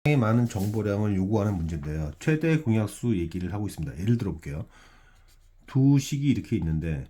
굉장히 많은 정보량을 요구하는 문제인데요. 최대 공약수 얘기를 하고 있습니다. 예를 들어 볼게요. 두 식이 이렇게 있는데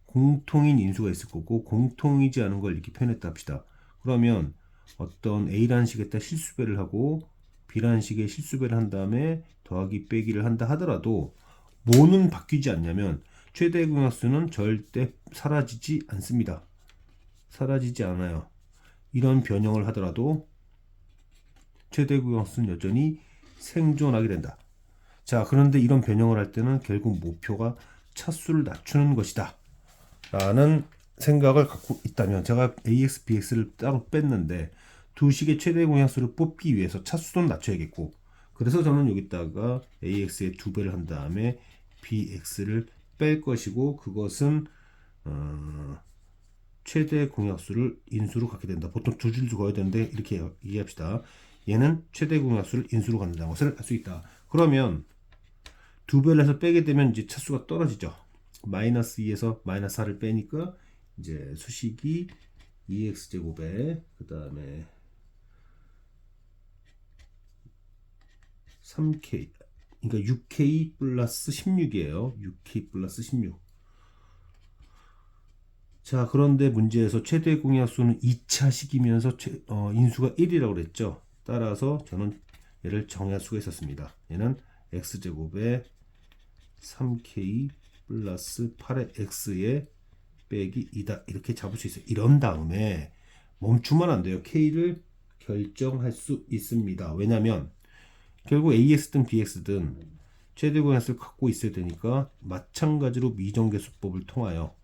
공통인 인수가 있을 거고 공통이지 않은 걸 이렇게 표현했다 합시다. 그러면 어떤 A라는 식에다 실수배를 하고 B라는 식에 실수배를 한 다음에 더하기 빼기를 한다 하더라도 뭐는 바뀌지 않냐면 최대 공약수는 절대 사라지지 않습니다. 사라지지 않아요. 이런 변형을 하더라도 최대 공약수는 여전히 생존하게 된다. 자, 그런데 이런 변형을 할 때는 결국 목표가 차수를 낮추는 것이다. 라는 생각을 갖고 있다면 제가 AX, BX를 따로 뺐는데 두 식의 최대 공약수를 뽑기 위해서 차수는 낮춰야겠고 그래서 저는 여기다가 AX의 2배를 한 다음에 BX를 뺄 것이고 그것은 최대 공약수를 인수로 갖게 된다. 보통 두 줄 그어야 되는데 이렇게 얘기합시다. 얘는 최대 공약수를 인수로 갖는다는 것을 알 수 있다. 그러면 2배를 해서 빼게 되면 이제 차수가 떨어지죠. 마이너스 2에서 마이너스 4를 빼니까 이제 수식이 2x제곱에 그 다음에 3k 그러니까 6k 플러스 16이에요. 6k 플러스 16. 자, 그런데 문제에서 최대 공약수는 2차식이면서 인수가 1이라고 그랬죠. 따라서 저는 얘를 정할 수가 있었습니다. 얘는 x제곱에 3k 플러스 8의 x에 빼기 2다. 이렇게 잡을 수 있어요. 이런 다음에 멈추면 안 돼요. k를 결정할 수 있습니다. 왜냐면 결국 AX든 BX든 최대 공약수를 갖고 있어야 되니까 마찬가지로 미정계수법을 통하여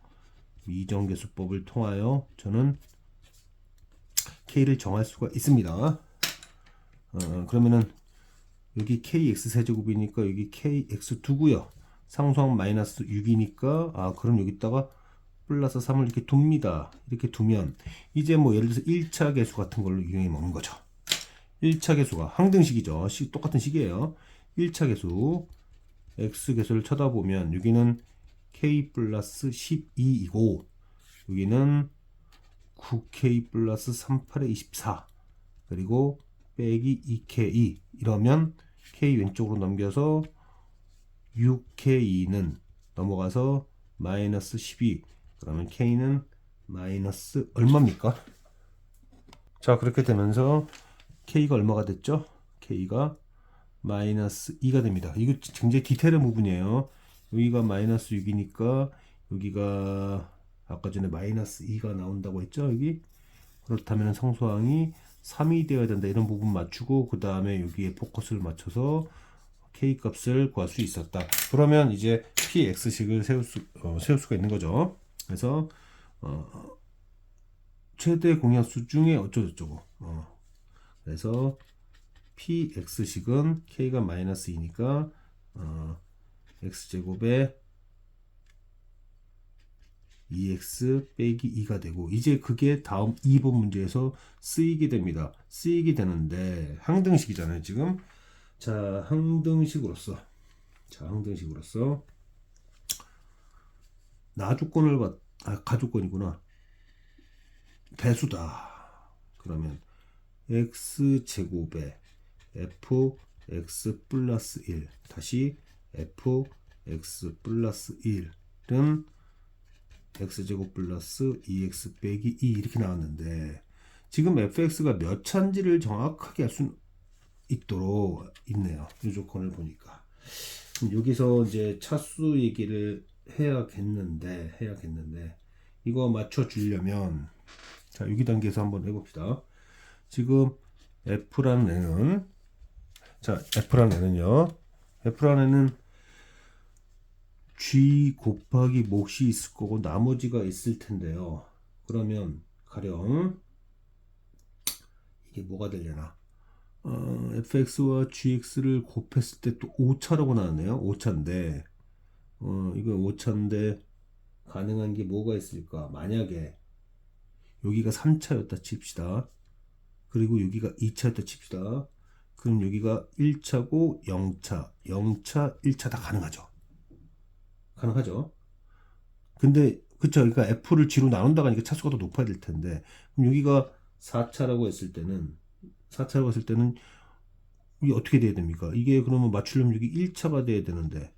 저는 k를 정할 수가 있습니다. 그러면은 여기 kx 세제곱이니까 여기 kx 두고요. 상수항 마이너스 6이니까 그럼 여기다가 플러스 3을 이렇게 둡니다. 이렇게 두면 이제 뭐 예를 들어서 1차 계수 같은 걸로 이용해 먹는 거죠. 1차 계수가 항등식이죠. 똑같은 식이에요. 1차 계수 x 계수를 쳐다보면 여기는 k 플러스 12이고 여기는 9k 플러스 38의 24 그리고 빼기 2k 이러면 k 왼쪽으로 넘겨서 6k는 넘어가서 마이너스 12 그러면 k는 마이너스 얼마입니까? 자, 그렇게 되면서 k가 얼마가 됐죠? k가 마이너스 2가 됩니다. 이거 굉장히 디테일한 부분이에요. 여기가 마이너스 6이니까 여기가 아까 전에 마이너스 2가 나온다고 했죠? 여기 그렇다면 성수항이 3이 되어야 된다. 이런 부분 맞추고 그 다음에 여기에 포커스를 맞춰서 k 값을 구할 수 있었다. 그러면 이제 px식을 세울 수가 있는 거죠. 그래서 최대 공약수 중에 어쩌고저쩌고 그래서 px식은 k가 마이너스 2니까 x제곱에 2x 빼기 2가 되고 이제 그게 다음 2번 문제에서 쓰이게 됩니다. 쓰이게 되는데 항등식이잖아요 지금. 자, 항등식으로서 나주권을 가주권이구나. 배수다. 그러면 x제곱에 fx 플러스 1 다시 fx 플러스 1은 x제곱 플러스 2x 빼기 2 이렇게 나왔는데 지금 fx가 몇 차인지를 정확하게 알 수 있도록 있네요. 이 조건을 보니까 여기서 이제 차수 얘기를 해야겠는데 이거 맞춰 주려면 자, 여기 단계에서 한번 해봅시다. 지금 f라는 애는 f라는 애는 g 곱하기 몫이 있을 거고 나머지가 있을 텐데요. 그러면 가령 이게 뭐가 되려나? fx와 gx를 곱했을 때 또 5차라고 나왔네요. 5차인데 이거 5차인데 가능한 게 뭐가 있을까? 만약에 여기가 3차였다 칩시다. 그리고 여기가 2차였다 칩시다. 그럼 여기가 1차고 0차, 1차 다 가능하죠. 근데 그쵸? 그러니까 f를 g로 나눈다가 니까 차수가 더 높아야 될 텐데 그럼 여기가 4차라고 했을 때는 4차로 갔을 때는 이게 어떻게 돼야 됩니까? 이게 그러면 맞추려면 여기 1차가 돼야 되는데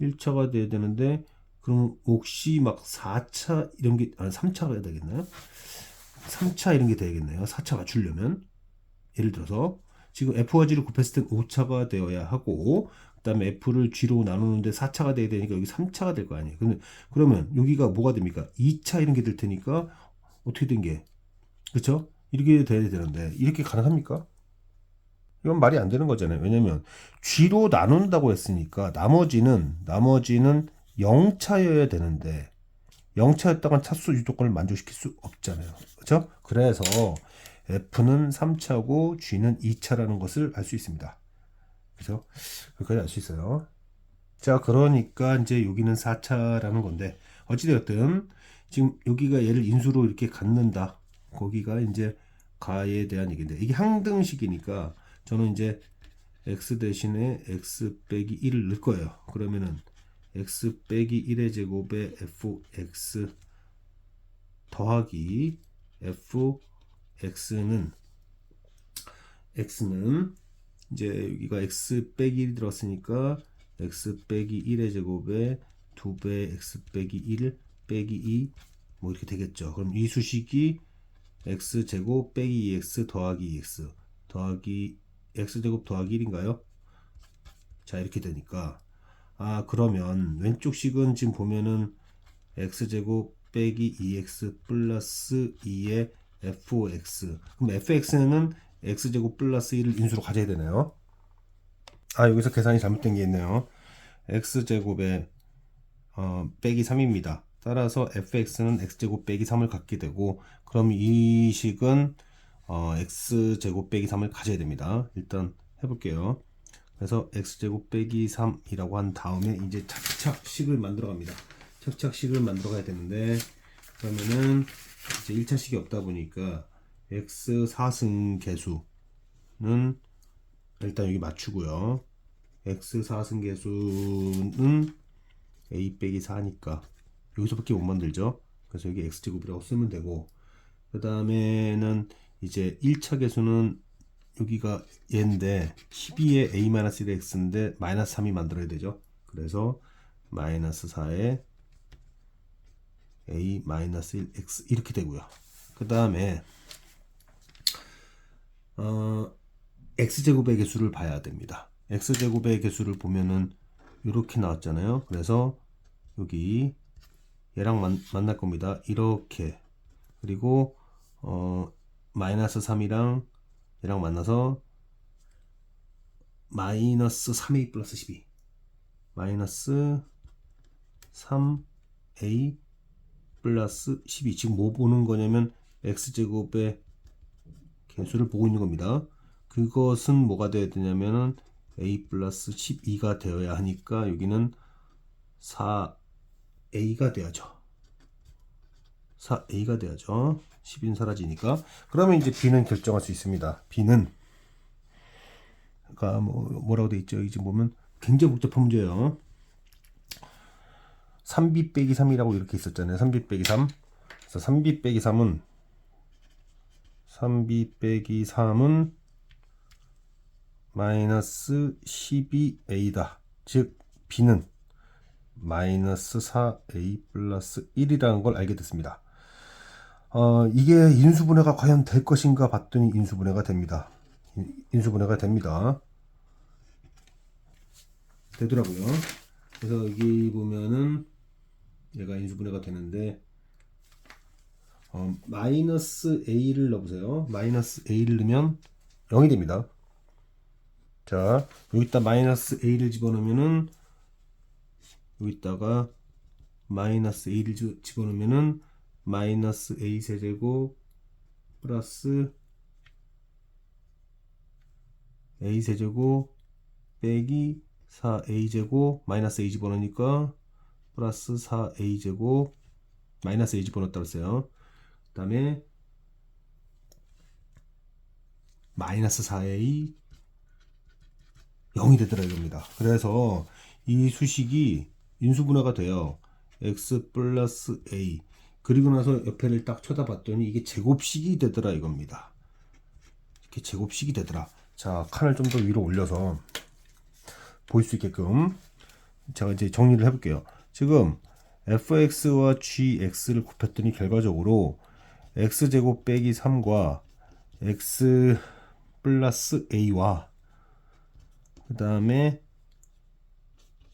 1차가 돼야 되는데 그러면 혹시 막 4차 이런 게 아니 3차가 되겠나요? 3차 이런 게 되겠네요. 4차 맞추려면 예를 들어서 지금 F와 G를 곱했을 땐 5차가 되어야 하고 그다음에 F를 G로 나누는데 4차가 돼야 되니까 여기 3차가 될 거 아니에요. 그러면 여기가 뭐가 됩니까? 2차 이런 게 될 테니까 어떻게 된 게? 그렇죠? 이렇게 돼야 되는데 이렇게 가능합니까? 이건 말이 안 되는 거잖아요. 왜냐면 G로 나눈다고 했으니까 나머지는 0차여야 되는데 0차였다간 차수 유도권을 만족시킬 수 없잖아요. 그렇죠? 그래서 F는 3차고 G는 2차라는 것을 알 수 있습니다. 그래서 여기까지 알 수 있어요. 자, 그러니까 이제 여기는 4차라는 건데 어찌되었든 지금 여기가 얘를 인수로 이렇게 갖는다. 거기가 이제 가에 대한 얘기인데 이게 항등식이니까 저는 이제 x 대신에 x 빼기 1을 넣을 거예요. 그러면은 x 빼기 1의 제곱에 fx 더하기 x는 이제 여기가 x 빼기 1이 들었으니까 x 빼기 1의 제곱에 2배 x 빼기 1 빼기 2 뭐 이렇게 되겠죠. 그럼 이 수식이 x 제곱 빼기 2x 더하기 2x 더하기 x 제곱 더하기 1인가요? 자, 이렇게 되니까 그러면 왼쪽 식은 지금 보면은 x 제곱 빼기 2x 플러스 2의 fx. 그럼 fx는 x 제곱 플러스 1을 인수로 가져야 되나요? 여기서 계산이 잘못된 게 있네요. x 제곱에 빼기 3입니다. 따라서 fx는 x제곱 빼기 3을 갖게 되고 그럼 이 식은 x 제곱 빼기 3을 가져야 됩니다. 일단 해볼게요. 그래서 x제곱 빼기 3이라고 한 다음에 이제 착착식을 만들어 갑니다. 착착식을 만들어 가야 되는데 그러면은 이제 1차식이 없다 보니까 x 4승 계수는 일단 여기 맞추고요. x 4승 계수는 a 빼기 4니까 여기서밖에 못 만들죠. 그래서 여기 x제곱이라고 쓰면 되고 그 다음에는 이제 1차 계수는 여기가 얘인데 12에 a-1x인데 마이너스 3이 만들어야 되죠. 그래서 마이너스 4에 a-1x 이렇게 되고요. 그 다음에 x제곱의 개수를 봐야 됩니다. x제곱의 개수를 보면은 이렇게 나왔잖아요. 그래서 여기 얘랑 만날 겁니다. 이렇게 그리고 마이너스 3이랑 얘랑 만나서 마이너스 3a 플러스 12 마이너스 3a 플러스 12 지금 뭐 보는 거냐면 x제곱의 개수를 보고 있는 겁니다. 그것은 뭐가 되어야 되냐면은 a 플러스 12가 되어야 하니까 여기는 4a가 돼야죠. 4a가 돼야죠. 12는 사라지니까. 그러면 이제 b는 결정할 수 있습니다. b는 뭐라고 돼 있죠? 이제 보면 굉장히 복잡한 문제예요. 3b 빼기 3이라고 이렇게 있었잖아요. 3b 빼기 3. 그래서 3b 빼기 3은 마이너스 12a다. 즉 b는 마이너스 4a 플러스 1이라는 걸 알게 됐습니다. 이게 인수분해가 과연 될 것인가 봤더니 인수분해가 됩니다. 인수분해가 됩니다. 되더라고요. 그래서 여기 보면은 얘가 인수분해가 되는데 마이너스 a를 넣어보세요. 마이너스 a를 넣으면 0이 됩니다. 자, 여기다 마이너스 a를 집어넣으면은 여기다가 마이너스 a를 집어넣으면은 마이너스 a 세제곱 플러스 a 세제곱 빼기 4a 제곱 마이너스 a 집어넣으니까 플러스 4a 제곱 마이너스 a 집어넣었다 그랬어요. 그 다음에 마이너스 4a 0이 되더라 이겁니다. 그래서 이 수식이 인수분해가 돼요. x 플러스 a 그리고 나서 옆에를 딱 쳐다봤더니 이게 제곱식이 되더라 이겁니다. 이렇게 제곱식이 되더라. 자, 칸을 좀 더 위로 올려서 보일 수 있게끔 제가 이제 정리를 해볼게요. 지금 fx와 gx를 곱했더니 결과적으로 x제곱 빼기 3과 x 플러스 a와 그 다음에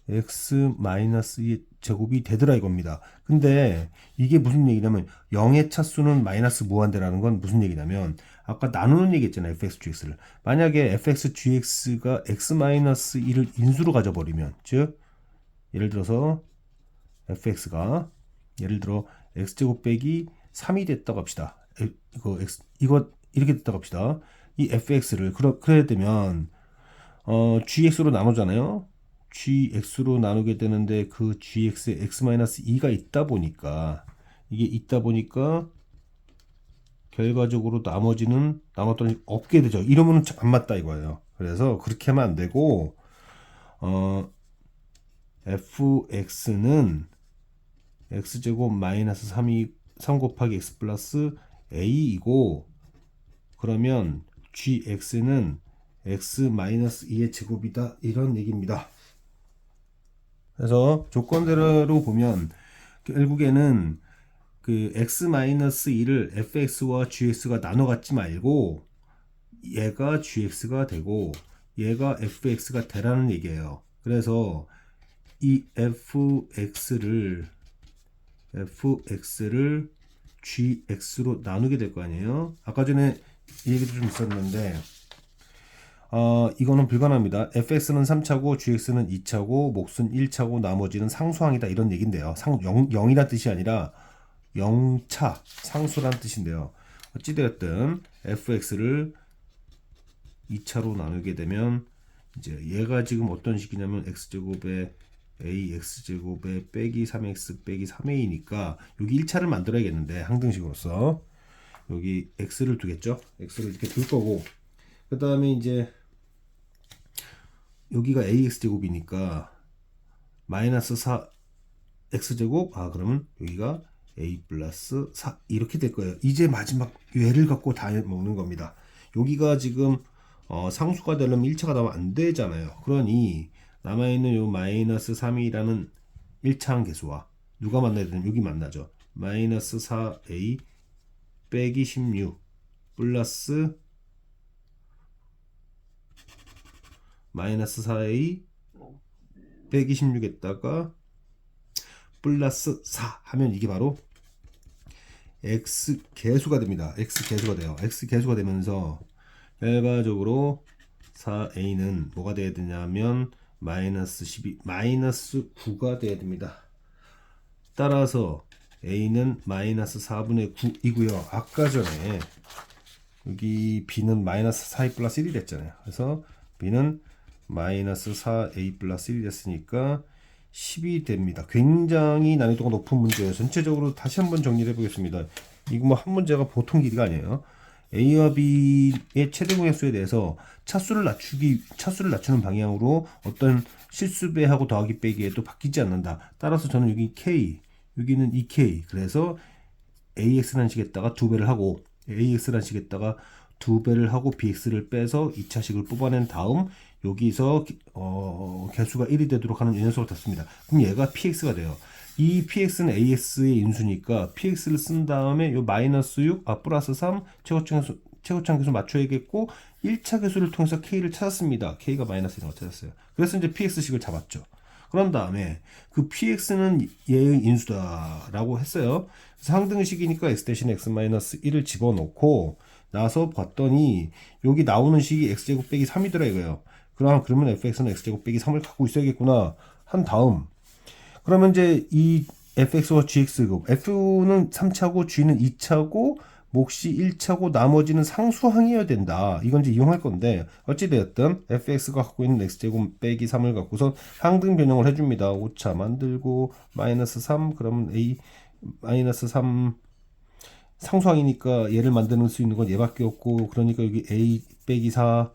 x 마이너스 2 제곱이 되더라 이겁니다. 근데 이게 무슨 얘기냐면 0의 차수는 마이너스 무한대라는 건 무슨 얘기냐면 아까 나누는 얘기 했잖아요. fx, gx를. 만약에 fx, gx가 x 마이너스 2를 인수로 가져버리면 즉 예를 들어서 fx가 예를 들어 x제곱 빼기 3이 됐다고 합시다. 이거 이렇게 됐다고 합시다. 이 fx를 그래야 되면 gx로 나누잖아요. gx로 나누게 되는데 그 gx에 x-2가 있다 보니까 이게 있다 보니까 결과적으로 나머지는 나눴더니 없게 되죠. 이러면은 안 맞다 이거예요. 그래서 그렇게 하면 안 되고 fx는 x제곱 마이너스 3 곱하기 x 플러스 a이고 그러면 gx는 x 마이너스 2의 제곱이다 이런 얘기입니다. 그래서 조건대로 보면 결국에는 그 x 마이너스 2를 fx와 gx가 나눠 갖지 말고 얘가 gx가 되고 얘가 fx가 되라는 얘기예요. 그래서 이 fx를 gx로 나누게 될 거 아니에요. 아까 전에 이 얘기도 좀 있었는데 이거는 불가능합니다. fx는 3차고 gx는 2차고 몫은 1차고 나머지는 상수항이다 이런 얘긴데요. 0이란 뜻이 아니라 0차 상수란 뜻인데요. 어찌되었든 fx를 2차로 나누게 되면 이제 얘가 지금 어떤 식이냐면 x제곱에 ax제곱에 빼기 3x 빼기 3a니까 여기 1차를 만들어야겠는데 항등식으로서 여기 x를 두겠죠. x를 이렇게 둘 거고 그 다음에 이제 여기가 ax제곱이니까 마이너스 4 x제곱 그러면 여기가 a 플러스 4 이렇게 될 거예요. 이제 마지막 얘를 갖고 다 먹는 겁니다. 여기가 지금 상수가 되려면 1차가 나오면 안 되잖아요. 그러니 남아있는 요 마이너스 3이라는 1차항 계수와 누가 만나야 되는 여기 만나죠. 마이너스 4a 빼기 16 플러스 마이너스 4a 빼기 16에다가 플러스 4 하면 이게 바로 x 계수가 됩니다. x 계수가 돼요. x 계수가 되면서 결과적으로 4a는 뭐가 돼야 되냐면 마이너스 12 마이너스 9가 돼야 됩니다. 따라서 a는 마이너스 4분의 9이고요. 아까 전에 여기 b는 마이너스 4a 플러스 1이 됐잖아요. 그래서 b는 마이너스 4a 플러스 1이 됐으니까 10이 됩니다. 굉장히 난이도가 높은 문제예요. 전체적으로 다시 한번 정리를 해보겠습니다. 이거 뭐 한 문제가 보통 길이가 아니에요. A와 B의 최대 공약수에 대해서 차수를 낮추는 방향으로 어떤 실수배하고 더하기 빼기에도 바뀌지 않는다. 따라서 저는 여기 K, 여기는 2K. 그래서 AX라는 식에다가 2배를 하고 AX라는 식에다가 2배를 하고 BX를 빼서 2차식을 뽑아낸 다음 여기서 개수가 1이 되도록 하는 이 녀석을 닫습니다. 그럼 얘가 PX가 돼요. 이 PX는 AS의 인수니까 PX를 쓴 다음에 요 마이너스 6, 플러스 3 최고차 계수 맞춰야겠고 1차 계수를 통해서 K를 찾았습니다. K가 마이너스 1을 찾았어요. 그래서 이제 PX식을 잡았죠. 그런 다음에 그 PX는 얘의 인수다라고 했어요. 그래서 항등식이니까 X 대신에 X 마이너스 1을 집어넣고 나서 봤더니 여기 나오는 식이 X제곱 빼기 3이더라 이거예요. 그러면 fx는 x제곱 빼기 3을 갖고 있어야겠구나 한 다음 그러면 이제 이 fx와 gx f는 3차고 g는 2차고 몫이 1차고 나머지는 상수항이어야 된다. 이건 이제 이용할 건데 어찌되었든 fx가 갖고 있는 x제곱 빼기 3을 갖고서 항등 변형을 해줍니다. 5차 만들고 마이너스 3 그러면 a 마이너스 3 상수항이니까 얘를 만드는 수 있는 건 얘밖에 없고 그러니까 여기 a 빼기 4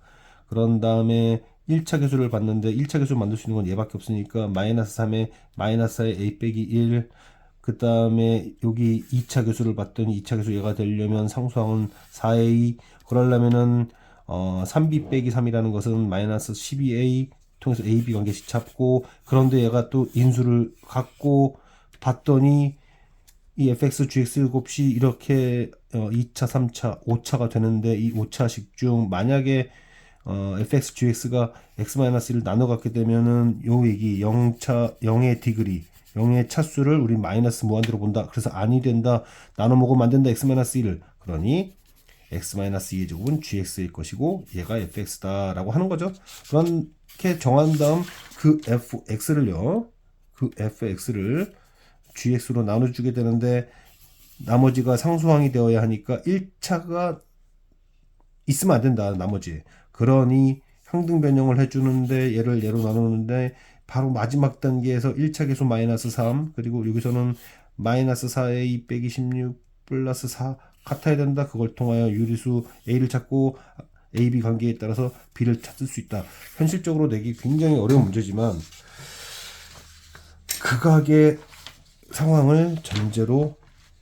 그런 다음에 1차 계수를 봤는데 1차 계수를 만들 수 있는 건 얘밖에 없으니까 마이너스 3에 마이너스 4에 a 빼기 1 그 다음에 여기 2차 계수를 봤더니 2차 계수 얘가 되려면 상수항은 4a 그러려면은 3b 빼기 3이라는 것은 마이너스 12a 통해서 ab 관계식 잡고, 그런데 얘가 또 인수를 갖고 봤더니 이 fx, gx 곱이 이렇게 2차, 3차, 5차가 되는데, 이 5차식 중 만약에 fx, gx가 x-1을 나눠 갖게 되면은 요 얘기 0의 디그리, 0의 차수를 우리 마이너스 무한대로 본다. 그래서 아니 된다. 나눠 먹으면 안 된다. x-1을. 그러니 x-2의 제곱은 gx일 것이고 얘가 fx다라고 하는 거죠. 그렇게 정한 다음 그 fx를요. 그 fx를 gx로 나눠주게 되는데, 나머지가 상수항이 되어야 하니까 1차가 있으면 안 된다. 나머지. 그러니 항등 변형을 해주는데, 얘를 얘로 나누는데 바로 마지막 단계에서 1차 계수 마이너스 3, 그리고 여기서는 마이너스 4에 2 빼기 16 플러스 4 같아야 된다. 그걸 통하여 유리수 A를 찾고 AB 관계에 따라서 B를 찾을 수 있다. 현실적으로 내기 굉장히 어려운 문제지만 극악의 상황을 전제로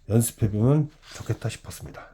연습해보면 좋겠다 싶었습니다.